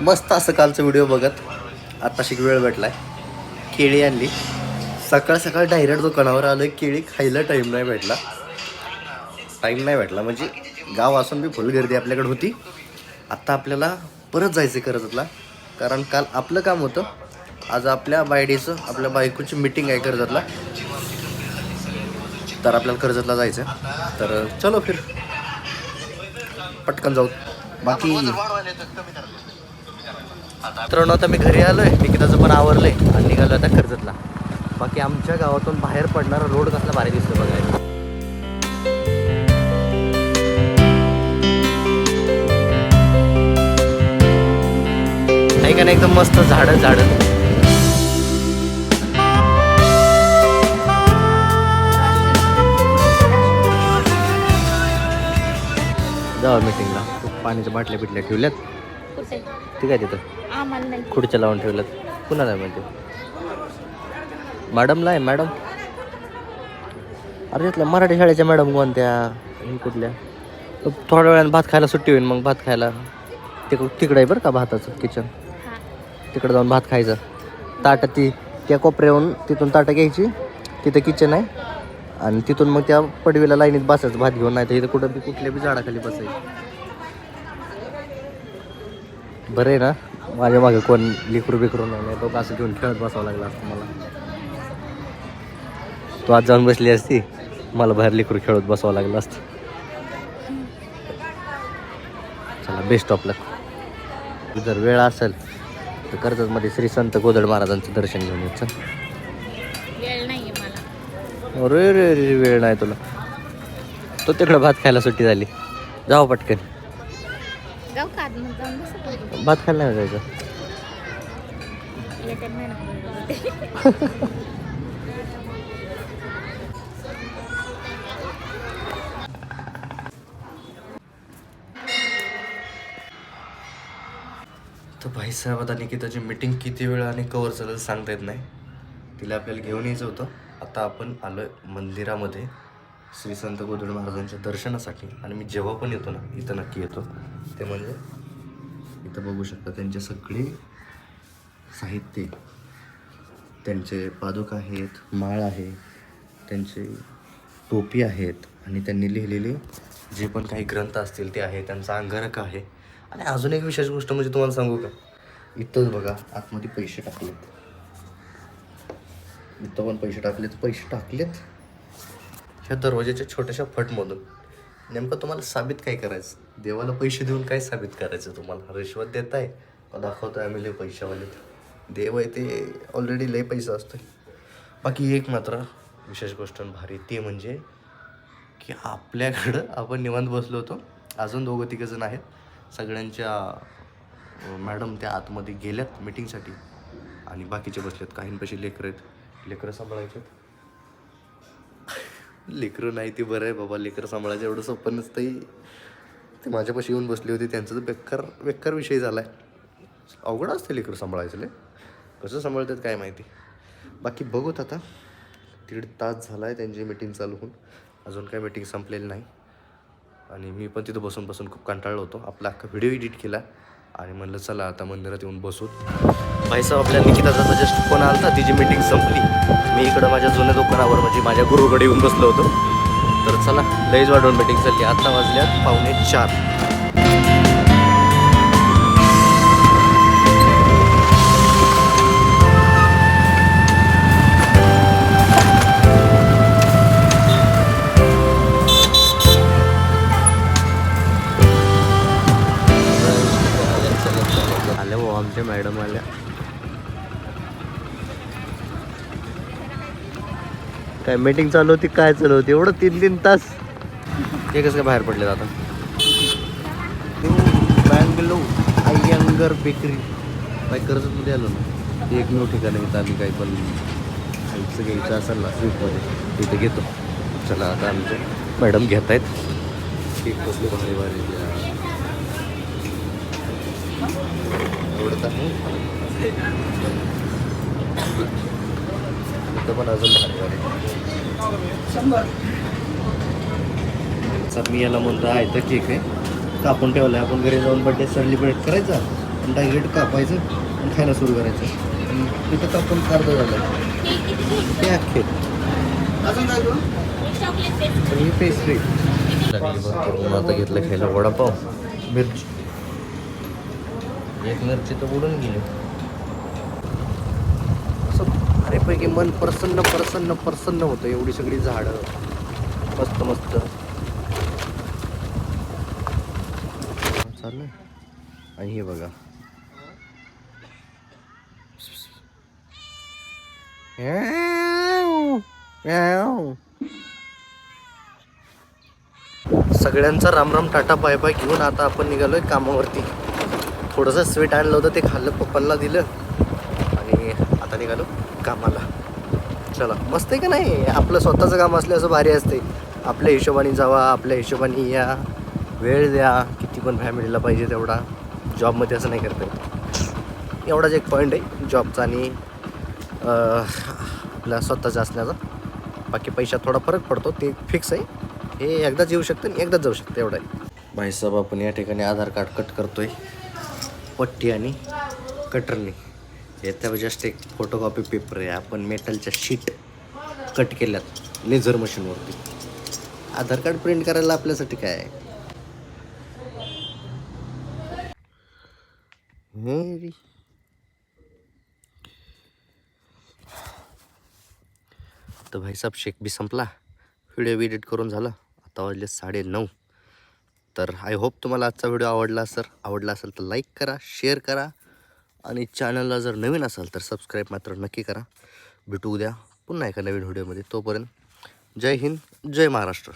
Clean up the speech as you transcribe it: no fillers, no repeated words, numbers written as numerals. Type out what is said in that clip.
मस्त असं कालचा व्हिडिओ बघत आत्ताशी वेळ भेटलाय. केळी आणली सकाळ सकाळ डायरेक्ट दुकानावर आलोय. केळी खायला टाईम नाही भेटला म्हणजे गाव असून बी फुल गर्दी आपल्याकडे होती. आत्ता आपल्याला परत जायचं कर्जतला, कारण काल आपलं काम होतं. आज आपल्या बायडीचं आपल्या बायकोची मीटिंग आहे कर्जतला, तर आपल्याला कर्जतला जायचं. तर चलो फिर पटकन जाऊ. बाकी मित्रांनो आता मी घरी आलोय, निकिताचं पण आवरलंय आणि निघालो आता कर्जतला. बाकी आमच्या गावातून बाहेर पडणारा रोड कसला भारी दिसतो बघायला. नाही का नाही, एकदम मस्त झाडं जाऊ मीटिंगला. पाण्याच्या बाटल्या बिटल्या ठेवल्यात ठीक आहे तिथं, खुर्च्या लावून ठेवल्यात. कुणाला आहे म्हणजे मॅडमला आहे. मॅडम अरे इथल्या मराठी शाळेच्या मॅडम कोणत्या कुठल्या. थोड्या वेळाने भात खायला सुट्टी होईल, मग भात खायला तिकडं आहे बरं का भाताचं किचन. तिकडं जाऊन भात खायचं. ताटं त्या कोपऱ्याहून तिथून ताटं घ्यायची, तिथं किचन आहे आणि तिथून मग त्या पडवीला लाईनीत बसायचं भात घेऊन. नाही तर इथं कुठं बी कुठल्या बी झाडाखाली बसायचं. बरं आहे ना, माझ्या मागे कोण लिकरू बिकरू नाही, तो असं घेऊन खेळत बसावं लागला असतं मला. तू आज जाऊन बसली असती, मला बाहेर लिकरू खेळत बसावं लागलं असतं. चला बेस्ट ऑफ लक. जर वेळ असेल तर कर्जतमध्ये श्री संत गोदड महाराजांचं दर्शन घेऊन येत. वेळ नाहीये मला. अरे रे रे वेळ नाही तुला. तो तिकडं भात खायला सुट्टी झाली, जाऊ पटकन. जाऊ का आतमध्ये जाऊन बसू? भात खायला नाही जायचं. येत्या महिन्यात. तर भाईसाहेब आता निकिताची मीटिंग किती वेळ आणि कवर चालेल सांगता येत नाही. तिला आपल्याला घेऊन यायचं होतं. आता आपण आलो आहे मंदिरामध्ये श्री संत गोदड महाराजांच्या दर्शनासाठी. आणि मी जेव्हा पण येतो ना, इथं नक्की येतो. ते म्हणजे इथं बघू शकता त्यांचे सगळे साहित्य, त्यांचे पादुका आहेत, माळ आहे, त्यांचे टोपी आहेत आणि त्यांनी लिहिलेले जे पण काही ग्रंथ असतील ते आहे. त्यांचा अंगारक आहे. आणि अजून एक विशेष गोष्ट म्हणजे तुम्हाला सांगू का, इथंच बघा आतमध्ये पैसे टाकलेत. इथं पण पैसे टाकलेत ह्या दरवाजाच्या छोट्याशा फटमधून. नेमकं तुम्हाला साबित काय करायचं? देवाला पैसे देऊन काय साबित करायचं तुम्हाला? रिश्वत देताय का दाखवताय आम्ही लय पैशावाले? देव आहे ते ऑलरेडी लय पैसा असतो. बाकी एक मात्र विशेष गोष्ट भारी, ते म्हणजे की आपल्याकडं आपण निवांत बसलो होतो. अजून 2-3 जण आहेत. सगळ्यांच्या मॅडम त्या आतमध्ये गेल्यात मीटिंगसाठी आणि बाकीचे बसलेत. काहींपाशी लेकरं आहेत, लेकरं सांभाळायचे. लेकरं नाही ते बरं आहे बाबा, लेकरं सांभाळायचं एवढं सोपं नसतं. ते माझ्यापाशी येऊन बसली होती, त्यांचं तर बेकार विषय झाला आहे. अवघड असते लेकरं सांभाळायचं. कसं सांभाळतात काय माहिती. बाकी बघूत आता. 1.5 तास झाला आहे त्यांची मीटिंग चालू होऊन, अजून काय मीटिंग संपलेली नाही. आणि मी पण तिथं बसून खूप कंटाळलो होतो. आपला अख्खा व्हिडिओ एडिट केला आणि म्हणलं चला आता मंदिरात येऊन बसूत. भाईसाहेब आपल्या निकिताचा जस्ट फोन आला, तिची मीटिंग संपली. मी इकडं माझ्या जुन्या दुकानावर म्हणजे माझ्या गुरुकडे येऊन बसलो होतो. तर चला लईच वाढवून मीटिंग चालली. आता वाजल्यात 3:45. आमच्या मॅडम आल्या. काय मीटिंग चालू होती, काय चालू होती एवढं 3 तास? हे कसं काय बाहेर पडले आता? बँगलोर अय्यंगर बेकरी काय कर्जतमध्ये आलो ना, एकमेव ठिकाण इथं आम्ही काही पण खायचं घ्यायचं असेल ना स्वीटमध्ये तिथे घेतो. चला आता आमचे मॅडम घेत आहेत. केक कसले भारी आवडत आहे. इथं पण अजून भारी मी याला म्हणतो आहे तर केक आहे कापून ठेवला आहे. आपण घरी जाऊन बड्डे सेलिब्रेट करायचा. डायरेक्ट कापायचं आणि खायला सुरू करायचं. आणि तिथं कापून अर्ध झालं ते अख्खे. तर ही पेस्ट्री आता घेतलं खायला वडापाव मिरची. एक मिरची तर उडून गेली. असं अरेपैकी मन प्रसन्न प्रसन्न प्रसन्न होतं. एवढी सगळी झाडं मस्त मस्त चाललंय. आणि हे बघा सगळ्यांचा रामराम टाटा बाय बाय घेऊन आता आपण निघालोय कामावरती. थोडंसं स्वीट आणलं होतं ते खाल्लं, पप्पांना दिलं आणि आता निघालो कामाला. चला मस्त आहे का नाही. आपलं स्वतःचं काम असलं असं भारी असते. आपल्या हिशोबाने जावा, आपल्या हिशोबाने या, वेळ द्या. किती पण फॅमिलीला पाहिजे तेवढा. जॉबमध्ये असं नाही करता येत. एवढाच एक पॉईंट आहे जॉबचा आणि आपल्या स्वतःचा असण्याचा. बाकी पैशात थोडा फरक पडतो, ते फिक्स आहे. हे एकदाच येऊ शकतं आणि एकदाच जाऊ शकतं, एवढं आहे. भाईसाहेब आपण या ठिकाणी आधार कार्ड कट करतोय पट्टी आणि कटरनी. याच्या जस्ट एक फोटोकॉपी पेपर आहे. आपण मेटलच्या शीट कट केल्यात लेझर मशीनवरती. आधार कार्ड प्रिंट करायला आपल्यासाठी काय आहे. तर भाईसाहेब शेक बी संपला. व्हिडिओ एडिट करून झाला. आता वाजले 9:30. तर आय होप तुम्हाला आजचा व्हिडिओ आवडला असेल तर लाईक करा, शेअर करा आणि चॅनलला जर नवीन असाल तर सबस्क्राईब मात्र नक्की करा. भेटू उद्या पुन्हा एका नवीन व्हिडिओमध्ये. तोपर्यंत जय हिंद, जय महाराष्ट्र.